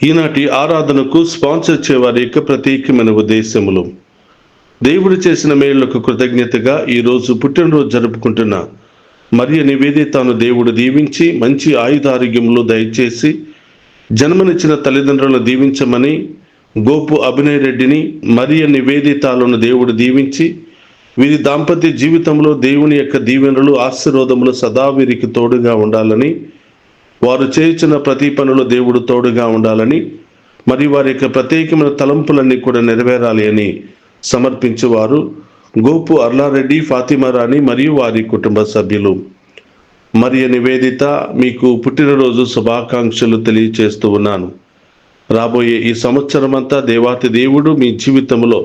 ఈనాటి ఆరాధనకు స్పాన్సర్ చేయవారి యొక్క ప్రత్యేకమైన ఉద్దేశములు. దేవుడు చేసిన మేళ్లకు కృతజ్ఞతగా ఈరోజు పుట్టినరోజు జరుపుకుంటున్న మరియ నివేదితను దేవుడు దీవించి మంచి ఆయుధారోగ్యములు దయచేసి జన్మనిచ్చిన తల్లిదండ్రులను దీవించమని, గోపు అభినయ్ రెడ్డిని మరియ నివేదితాలను దేవుడు దీవించి వీరి దాంపత్య జీవితంలో దేవుని యొక్క దీవెనలు ఆశీర్వాదములు సదా వీరికి తోడుగా ఉండాలని, వారు చేయించిన ప్రతి పనులు దేవుడు తోడుగా ఉండాలని, మరి వారి యొక్క ప్రత్యేకమైన తలంపులన్నీ కూడా నెరవేరాలి అని సమర్పించేవారు గోపు అర్లారెడ్డి, ఫాతిమా రాణి మరియు వారి కుటుంబ సభ్యులు. మరియ నివేదిత, మీకు పుట్టినరోజు శుభాకాంక్షలు తెలియచేస్తూ ఉన్నాను. రాబోయే ఈ సంవత్సరం అంతా దేవాతి దేవుడు మీ జీవితంలో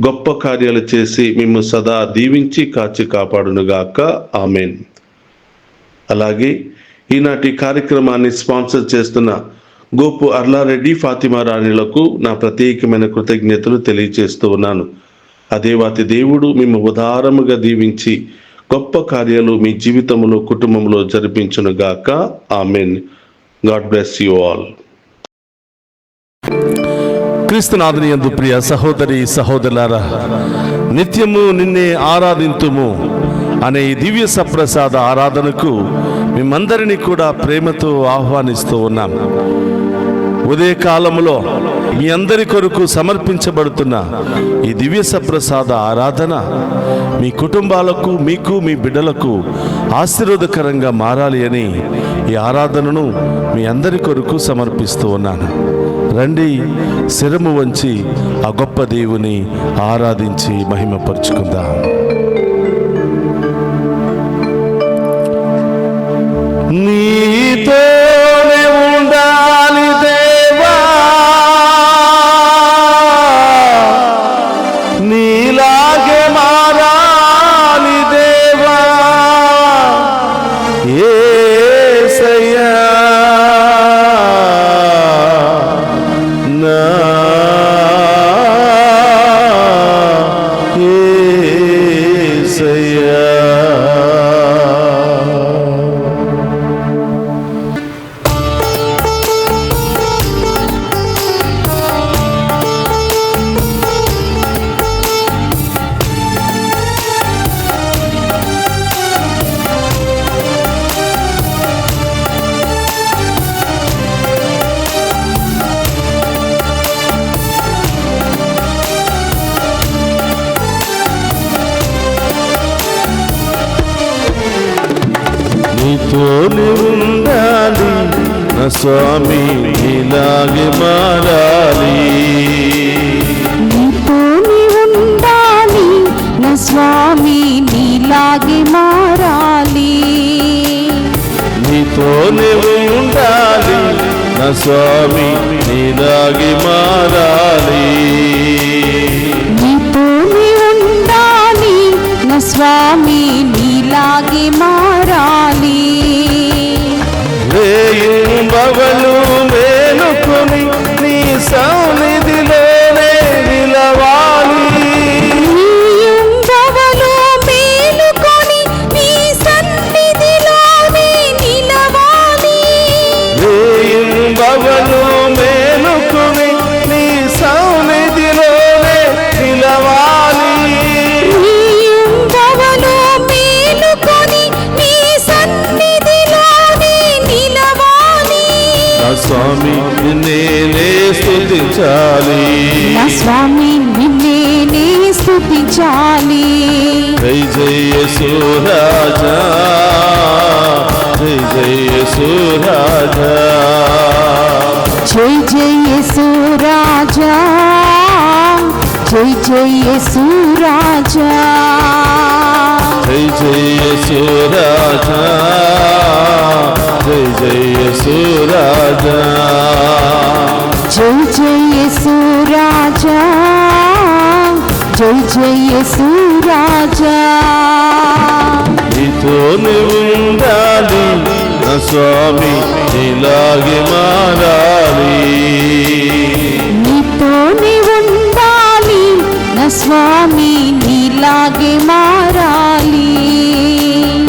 గొప్ప కార్యాలు చేసి మిమ్ము సదా దీవించి కాచి కాపాడునుగాక. ఆమెన్. అలాగే ఈనాటి కార్యక్రమాన్ని స్పాన్సర్ చేస్తున్న గోపు అర్లారెడ్డి, ఫాతిమా రాణిలకు నా ప్రత్యేకమైన కృతజ్ఞతలు తెలియజేస్తూ ఉన్నాను. అదేవాతి దేవుడు మిమ్ము ఉదారముగా దీవించి గొప్ప కార్యాలు మీ జీవితంలో కుటుంబంలో జరిపించునుగాక. Amen. God bless you all. క్రీస్తునాథుని యందు ప్రియ సహోదరి సహోదరులారా, నిత్యము నిన్నే ఆరాధింతుము అనే ఈ దివ్య సప్రసాద ఆరాధనకు మేమందరినీ కూడా ప్రేమతో ఆహ్వానిస్తూ ఉన్నాం. ఉదయకాలంలో మీ అందరి కొరకు సమర్పించబడుతున్న ఈ దివ్య సప్రసాద ఆరాధన మీ కుటుంబాలకు, మీకు, మీ బిడ్డలకు ఆశీర్వాదకరంగా మారాలి అని ఈ ఆరాధనను మీ అందరి కొరకు సమర్పిస్తూ ఉన్నాను. రండి, శిరము వంచి ఆ గొప్ప దేవుని ఆరాధించి మహిమపరుచుకుందాం. నీతోనే ఉండాలి దేవా, నీలాగే మారాలి దేవా, యేసయ్యా నా యేసయ్యా. నీతోనే ఉండాలి నా స్వామి, నీలాగే మారాలి. నీతోనే ఉండాలి నా స్వామి, నీలాగే మారాలి. నీతోనే ఉండాలి నా స్వామి, నీలాగే మారాలి. నీతోనే ఉండాలి నా స్వామి, నీలాగే మారాలి. రేయింబవలు మేలుకొని నీ సన్నిధిలోనే నిలవాలి. రేయింబవలు మేలుకొని నీ సన్నిధిలోనే నిలవాలి. రేయింబవలు మేలుకొని నీ సన్నిధిలోనే నిలవాలి. రేయింబవలు మేలుకొని నీ సన్నిధిలోనే నిలవాలి. నా స్వామి నిన్నే స్తుతించాలి, నా స్వామి నిన్నే స్తుతించాలి. జై జయ యేసురాజా, జై జయ యేసురాజా, జై జై యేసురాజా, జై జై యేసురాజా, జై జయ యేసురాజా, జై జయ యేసురాజా, జై జై యేసురాజా, జై జై యేసురాజా. నీతోనే ఉండాలి నా స్వామి, నీలాగే మారాలి. నీతోనే ఉండాలి నా స్వామి, నీలాగే మారాలి.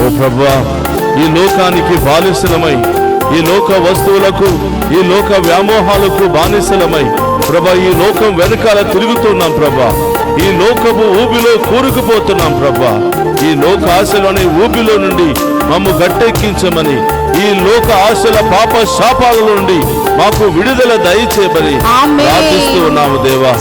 ఓ ప్రభువా, ఈ లోకానికి బానిసలమై ఈ లోక వస్తువులకు, ఈ లోక వ్యామోహాలకు బానిసలమై ప్రభా ఈ లోకం వెనకాల తిరుగుతున్నాం ప్రభా. ఈ లోకపు ఊబిలో కూరుకుపోతున్నాం ప్రభా. ఈ లోక ఆశలోని ఊబిలో నుండి మమ్ము గట్టెక్కించమని, ఈ లోక ఆశల పాప శాపాల నుండి మాకు విడుదల దయచేయమని ప్రార్థిస్తూ ఉన్నాము దేవా.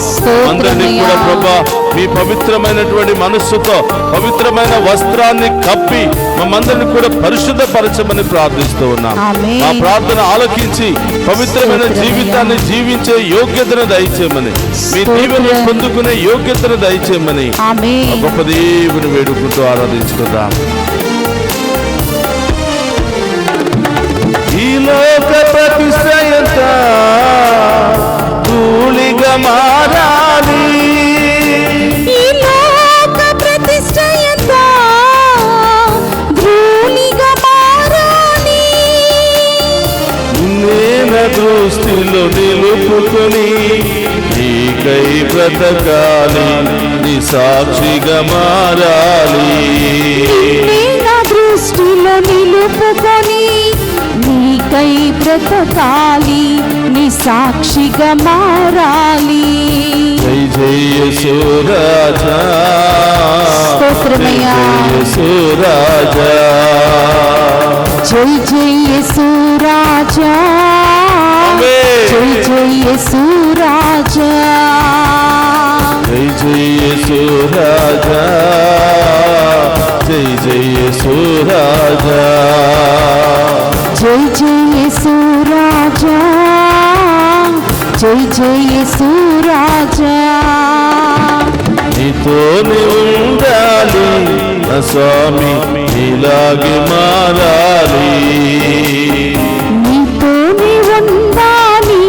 అందరినీ కూడా ప్రభా మీ పవిత్రమైనటువంటి మనస్సుతో పవిత్రమైన వస్త్రాన్ని కప్పి మమ్మందరినీ కూడా పరిశుద్ధపరచమని ప్రార్థిస్తూ ఉన్నాం. ఆ ప్రార్థన ఆలకించి పవిత్రమైన జీవితాన్ని జీవించే యోగ్యతను దయచేయమని, మీ దీవెన పొందుకునే యోగ్యతను దయచేయమని గొప్ప దేవుని వేడుకుంటూ ఆరాధించుకుందాం. ఈ లోక ప్రతిష్ట ధూళిగా మారాలి, ఈ లోక ప్రతిష్ట ధూళిగా మారాలి. నేను దృష్టిలో నిలుపుకొని నీకై బ్రతకాలి, నీ సాక్షిగా మారాలి. దృష్టిలో నిలుపుకొని నీకై బ్రతకాలి, నీ సాక్షిగా మారాలి. జై జయ యేసురాజా, స్తోత్రమయ్యా. యేసురాజా, జై జై యేసురాజా, జై జై యేసురాజా, జై జయ యేసురాజా, జై జయ యేసురాజా, జై జై యేసురాజా, జై జై యేసురాజా. నీతోనే ఉండాలి నా స్వామి, నీలాగే మారాలి. నీతోనే ఉండాలి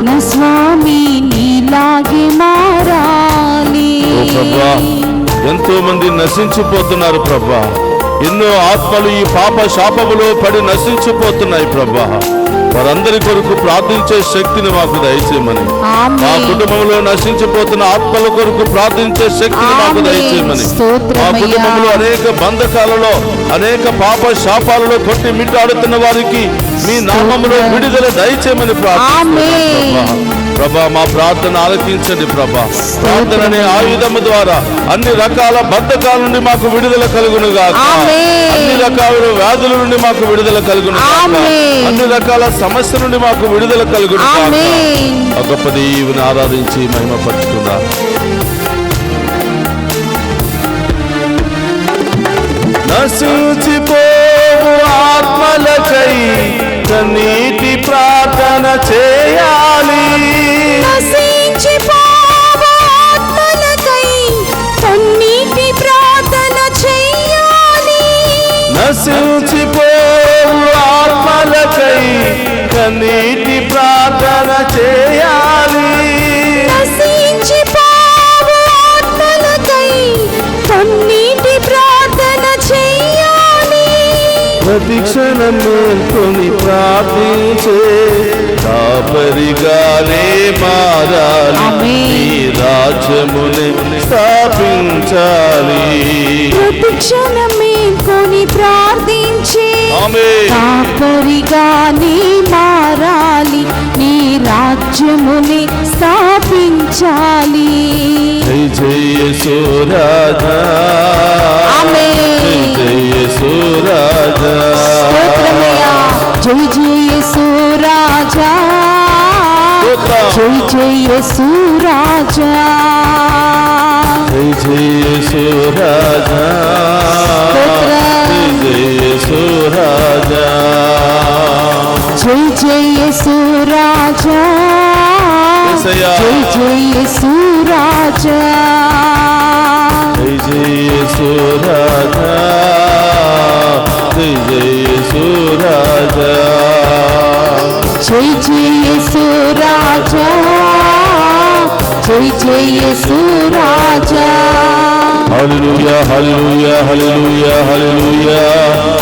నా స్వామి, నీలాగే మారాలి. ఓ ప్రభా, ఎంతో మంది నశించిపోతున్నారు ప్రభా. ఎన్నో ఆత్మలు ఈ పాప శాపములో పడి నశించిపోతున్నాయి ప్రభా. వారందరి కొరకు ప్రార్థించే శక్తిని మాకు దయచేయమని, మా కుటుంబంలో నశించిపోతున్న ఆత్మల కొరకు ప్రార్థించే శక్తిని మాకు దయచేయమని, మా కుటుంబంలో అనేక బంధకాలలో అనేక పాప శాపాలలో కొట్టి మిట్టాడుతున్న వారికి మీ నామములో విడుదల దయచేయమని ప్రార్థిస్తున్నాం ప్రభా. మా ప్రార్థన ఆలకించండి ప్రభా. ప్రార్థన అనే ఆయుధము ద్వారా అన్ని రకాల బద్ధకాల నుండి మాకు విడుదల కలుగును గాక, అన్ని రకాల వ్యాధుల నుండి మాకు విడుదల కలుగును గాక, అన్ని రకాల సమస్య నుండి మాకు విడుదల కలుగును గాక. ఆ గొప్ప దేవుని ఆరాధించి మహిమ పట్టుకుందాం. నశించిపోవు ఆత్మలకై కన్నీటి ప్రార్థన చేయాలి, నశించిపోవు ఆత్మలకై కన్నీటి ప్రార్థన చేయాలి. నశించిపోవు ఆత్మలకై కన్నీటి ప్రార్థన చేయాలి, నశించిపోవు ఆత్మలకై కన్నీటి ప్రార్థన చేయాలి. ప్రతి క్షణం మేల్కొని ప్రార్థించే కాపరిగానే మారాలి, నీ రాజ్యముని స్థాపించాలి. ప్రతి క్షణం మేల్కొని ప్రార్థించే కాపరిగానే మారాలి, నీ రాజ్యముని స్థాపించాలి. జై జై యేసురాజా, జై జై యేసురాజా, జై జై యేసురాజా, జై జై యేసురాజా, జై జై యేసురాజా, జై జై యేసురాజా, జై జై యేసురాజా, జై జై యేసురాజా, జై జై యేసురాజా, జై జై యేసురాజా, జై జై యేసురాజా, జై జై యేసురాజా. హల్లెలూయా హల్లెలూయా హల్లెలూయా హల్లెలూయా.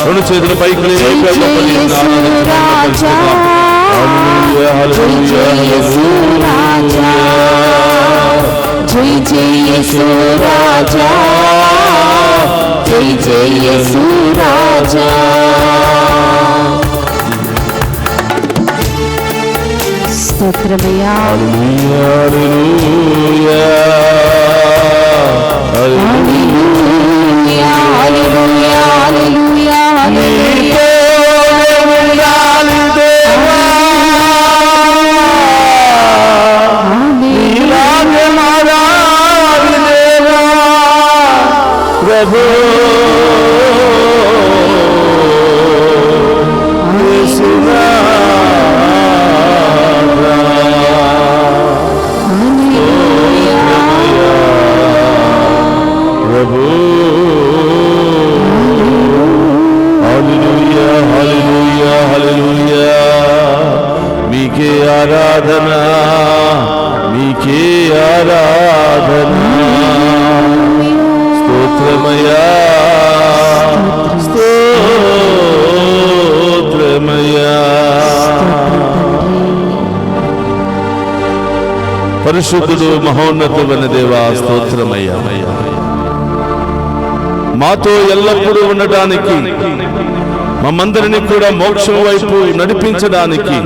రెండు చేతుల పైకి లేపి యేసురాజా, హల్లెలూయా హల్లెలూయా హల్లెలూయా. జై జై యేసురాజా, జై జై యేసురాజా. స్తోత్రమయ్యా. హల్లెలూయా, హల్లెలూయా, హల్లెలూయా. హల్లెలూయా, హల్లెలూయా, హల్లెలూయా. ఉండాలి దేవా, నీలాగే మారాలి దేవా ప్రభు. హల్లెలూయా, హల్లెలూయా, హల్లెలూయా. మీకే ఆరాధన, మీకే ఆరాధన. స్తోత్రమయ్యా, స్తోత్రమయ్యా. పరిశుద్ధుడు మహోన్నతుడైన దేవా స్తోత్రమయ్యా. మాతో ఎల్లప్పుడూ ఉండడానికి, మమ్మందరినీ కూడా మోక్షం వైపు నడిపించడానికి,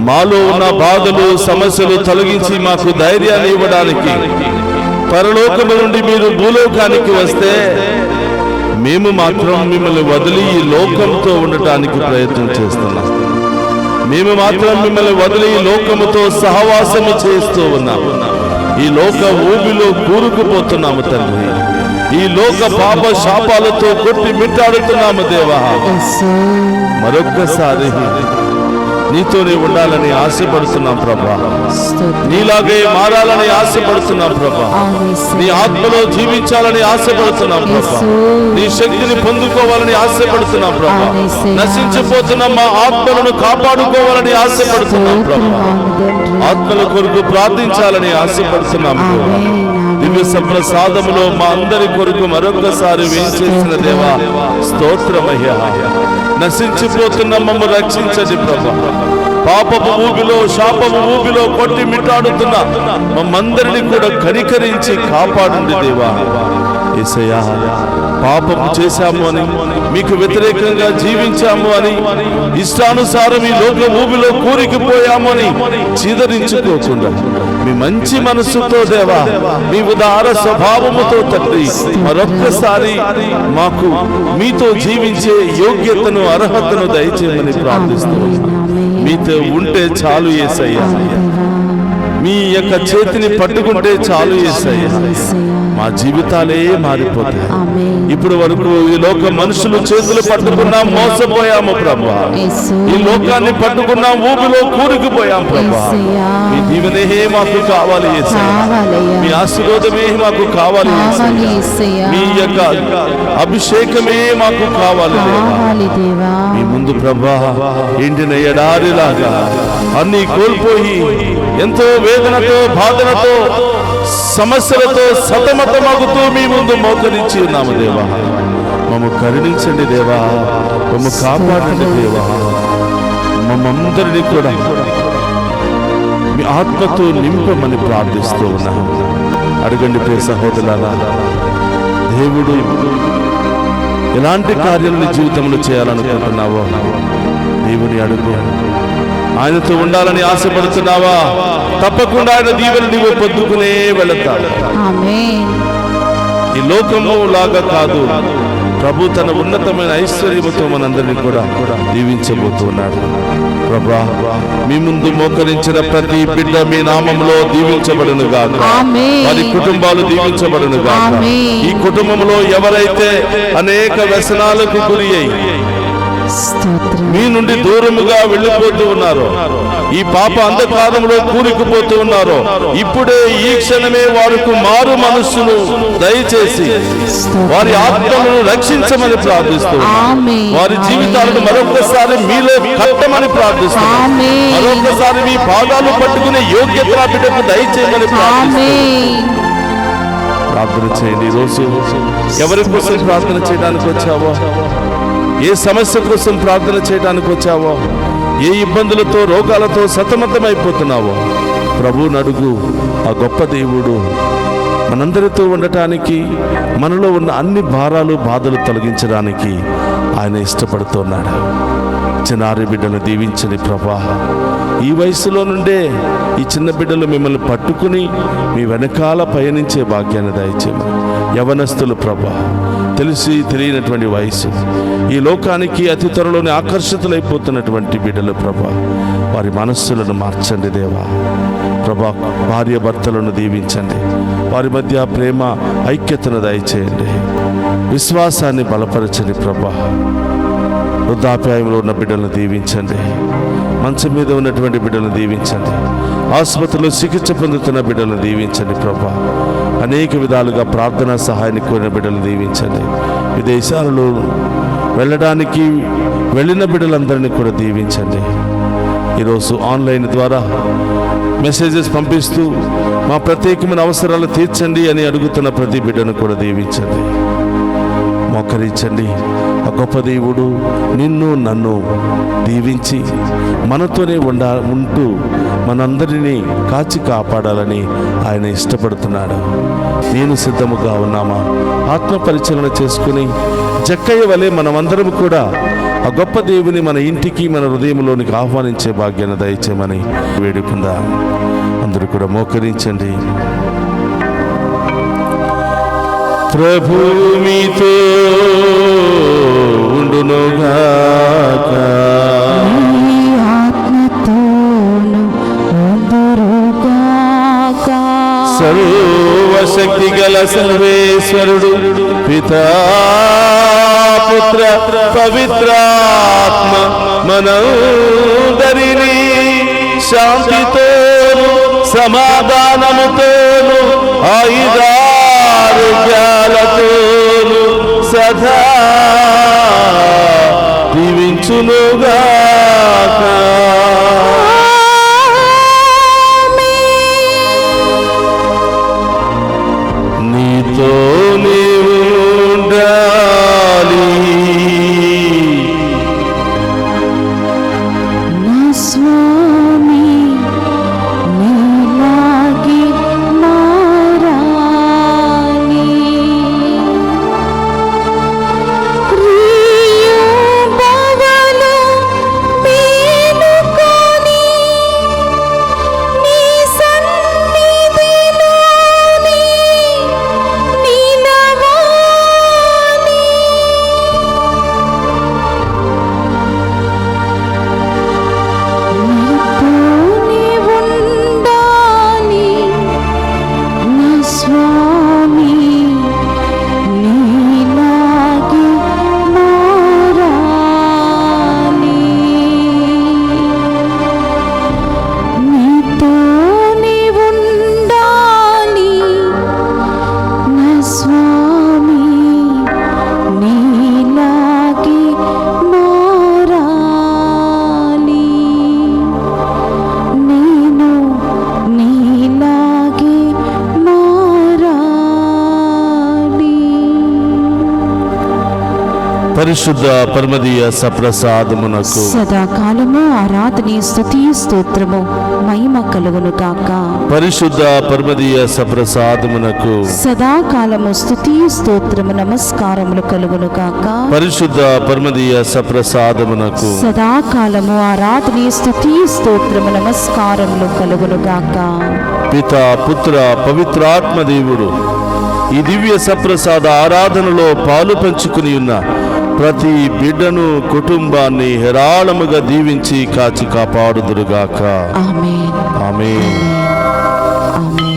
మాలో ఉన్న బాధలు సమస్యలు తొలగించి మాకు ధైర్యాన్ని ఇవ్వడానికి, పరలోకము నుండి మీరు భూలోకానికి వస్తే మేము మాత్రం మిమ్మల్ని వదిలి ఈ లోకంతో ఉండటానికి ప్రయత్నం చేస్తున్నాం. మేము మాత్రం మిమ్మల్ని వదిలి ఈ లోకముతో సహవాసము చేస్తూ ఉన్నాము. ఈ లోక ఊబిలో కూరుకుపోతున్నాము తండ్రి. ఈ లోక పాప శాపాలతో కొట్టి మిట్టాడుతున్నాము దేవా. మరొక్కసారి నీతోనే ఉండాలని ఆశపడుతున్నాం ప్రభా. నీలాగే మారాలని ఆశపడుతున్నాం ప్రభా. నీ ఆత్మలో జీవించాలని ఆశపడుతున్నాం ప్రభా. నీ శక్తిని పొందుకోవాలని ఆశపడుతున్నాం ప్రభా. నశించిపోతున్న మా ఆత్మలను కాపాడుకోవాలని ఆశపడుతున్నాం ప్రభా. ఆత్మల కొరకు ప్రార్థించాలని ఆశపడుతున్నాం ప్రభా. దివ్య సంప్రసాదములో మా అందరి కొరకు మరొకసారి వేయించేసిన దేవా స్తోత్రమయ్యా. నశించిపోతున్న మమ్మ రక్షించండి ప్రభా. పాపపు ఊబిలో శాపపు ఊబిలో కొట్టి మిట్టాడుతున్న మమ్మందరినీ కూడా కనికరించి కాపాడండి దేవా. యేసయ్యా, పాపము చేశాము అని, మీకు వ్యతిరేకంగా జీవించాము అని, ఇష్టానుసారం ఈ లోక ఊబిలో కూరికిపోయాము అని చీదరించుకోకుండా మీ మంచి మనస్సుతో దేవా, మీ ఉదార స్వభావముతో తండ్రి మరొక్కసారి మాకు మీతో జీవించే యోగ్యతను అర్హతను దయచేయమని ప్రార్థిస్తున్నాం. మీతో ఉంటే చాలు యేసయ్యా. మీ యొక్క చేతిని పట్టుకుంటే చాలు యేసయ్యా. మా జీవితాలే మారిపోతాయి. ఇప్పుడు వరకు ఈ లోక మనుషులు చేతులు పట్టుకున్నాం, మోసపోయాము ప్రభా. ఈ లోకాన్ని పట్టుకున్నాం, ఊపిలో కూరుకుపోయాం ప్రభా. మీ దీవెనే మాకు కావాలి యేసయ్యా. మీ ఆశీర్వాదమే మాకు కావాలి యేసయ్యా. మీ యొక్క అభిషేకమే మాకు కావాలి దేవా. మీ ముందు ప్రభా ఎండిన ఎడారిలాగా అన్ని కోల్పోయి ఎంతో వేదనతో బాధనతో సమస్యలతో సతమతమగుతూ మీ ముందు మోకరించి ఉన్నాము దేవా. మమ్ము కరుణించండి దేవా, మమ్ము కాపాడండి దేవా. మమ్మందరినీ కూడా మీ ఆత్మతో నింపమని ప్రార్థిస్తూ ఉన్నాము. అడగండి ప్రియ సహోదరులారా, దేవుడు ఎలాంటి కార్యాలను జీవితంలో చేయాలనుకుంటున్నావో దేవుని అడుగు. ఆయనతో ఉండాలని ఆశపడుతున్నావా? తప్పకుండా ఆయన దీవెన నీవు పొందుకునే వెళతాడు. ఈ లోకము లాగా కాదు, ప్రభు తన ఉన్నతమైన ఐశ్వర్యముతో మనందరినీ కూడా దీవించబోతున్నాడు. ప్రభా, మీ ముందు మోకరించిన ప్రతి బిడ్డ మీ నామములో దీవించబడును గాక. వారి కుటుంబాలు దీవించబడును గాక. ఈ కుటుంబంలో ఎవరైతే అనేక వ్యసనాలకు గురి అయి మీ నుండి దూరముగా వెళ్ళిపోతూ ఉన్నారో, ఈ పాప అంధకారంలో కూరుకుపోతూ ఉన్నారో, ఇప్పుడే ఈ క్షణమే వారికి మారు మనస్సును దయచేసి వారి ఆత్మలను రక్షించమని ప్రార్థిస్తున్నాం. వారి జీవితాలను మరొకసారి మీలో కట్టమని ప్రార్థిస్తున్నాం. మరొకసారి మీ పాదాలు పట్టుకునే యోగ్యత బిడ్డకు దయచేయమని ప్రార్థిస్తున్నాం. ప్రార్థన చేయండి. ఈరోజు ఎవరి కోసం ప్రార్థన చేయడానికి వచ్చావో, ఏ సమస్య కోసం ప్రార్థన చేయడానికి వచ్చావో, ఏ ఇబ్బందులతో రోగాలతో సతమతమైపోతున్నావో ప్రభువుని అడుగు. ఆ గొప్ప దేవుడు మనందరితో ఉండటానికి, మనలో ఉన్న అన్ని భారాలు బాధలు తొలగించడానికి ఆయన ఇష్టపడుతున్నాడు. చిన్నారి బిడ్డను దీవించని ప్రభా, ఈ వయసులో నుండే ఈ చిన్న బిడ్డలు మిమ్మల్ని పట్టుకుని మీ వెనకాల పయనించే భాగ్యాన్ని దయచేయమని. యవనస్తులు ప్రభా, తెలిసి తెలియనటువంటి వయసు, ఈ లోకానికి అతి త్వరలోనే ఆకర్షితులైపోతున్నటువంటి బిడ్డలు ప్రభా, వారి మనస్సులను మార్చండి దేవా. ప్రభా, భార్య భర్తలను దీవించండి, వారి మధ్య ప్రేమ ఐక్యతను దయచేయండి, విశ్వాసాన్ని బలపరచండి ప్రభా. వృద్ధాప్యాయంలో ఉన్న బిడ్డలను దీవించండి, మంచం మీద ఉన్నటువంటి బిడ్డలను దీవించండి, ఆసుపత్రిలో చికిత్స పొందుతున్న బిడ్డలను దీవించండి ప్రభా. అనేక విధాలుగా ప్రార్థనా సహాయాన్ని కోరిన బిడ్డలను దీవించండి. విదేశాలలో వెళ్ళడానికి వెళ్ళిన బిడ్డలందరినీ కూడా దీవించండి. ఈరోజు ఆన్లైన్ ద్వారా మెసేజెస్ పంపిస్తూ మా ప్రత్యేకమైన అవసరాలు తీర్చండి అని అడుగుతున్న ప్రతి బిడ్డను కూడా దీవించండి, మోకరించండి. ఆ గొప్ప దేవుడు నిన్ను నన్ను దీవించి మనతోనే ఉంటూ మనందరినీ కాచి కాపాడాలని ఆయన ఇష్టపడుతున్నాడు. నేను సిద్ధముగా ఉన్నామా? ఆత్మ పరిశీలన చేసుకుని జక్కయ్య వలె మనమందరం కూడా ఆ గొప్ప దేవుని మన ఇంటికి, మన హృదయంలోనికి ఆహ్వానించే భాగ్యాన్ని దయచేయమని వేడుకుందాం. అందరూ కూడా మోకరించండి. ప్రభు మీతో ఉండునుగాక, నీ ఆత్మతోను ఉండురుగాక. సర్వశక్తి గల సర్వేశ్వరుడు పితా పుత్ర పవిత్రాత్మ మనందరినీ శాంతితోను సమాధానముతోను ఆయుధారోగ్యాలతోను సదా దీవించునుగాక. నీతో నీవు ఉండాలి, నా స్వామి నీలాగే మారాలి. ప్రియుడవలు మేలుకొని నీ సన్నిధిలోనే నిలవాలి. నీతోనే ఉండాలి, నా స్వామి నీలాగే మారాలి. నీతోనే ఉండాలి, నా స్వామి నీలాగే మారాలి. నేను నీలాగే మారాలి. పరిశుద్ధ పరమదీయ సప్రసాదమునకు సదాకాలము ఆరాధన స్తుతి స్తోత్రము మహిమ కలుగును గాక. పరిశుద్ధ పరమదీయ సప్రసాదమునకు సదాకాలము స్తుతి స్తోత్రము నమస్కారములు కలుగును గాక. పరిశుద్ధ పరమదీయ సప్రసాదమునకు సదాకాలము ఆరాధన స్తుతి స్తోత్రము నమస్కారములు కలుగును గాక. పితా పుత్ర పవిత్రాత్మ దేవుడు ఈ దివ్య సప్రసాద ఆరాధనలో పాలు పంచుకుని ఉన్న ప్రతి బిడ్డను, కుటుంబాన్ని హేరాళముగా దీవించి కాచి కాపాడుదురుగాక. ఆమేన్. ఆమేన్. ఆమేన్.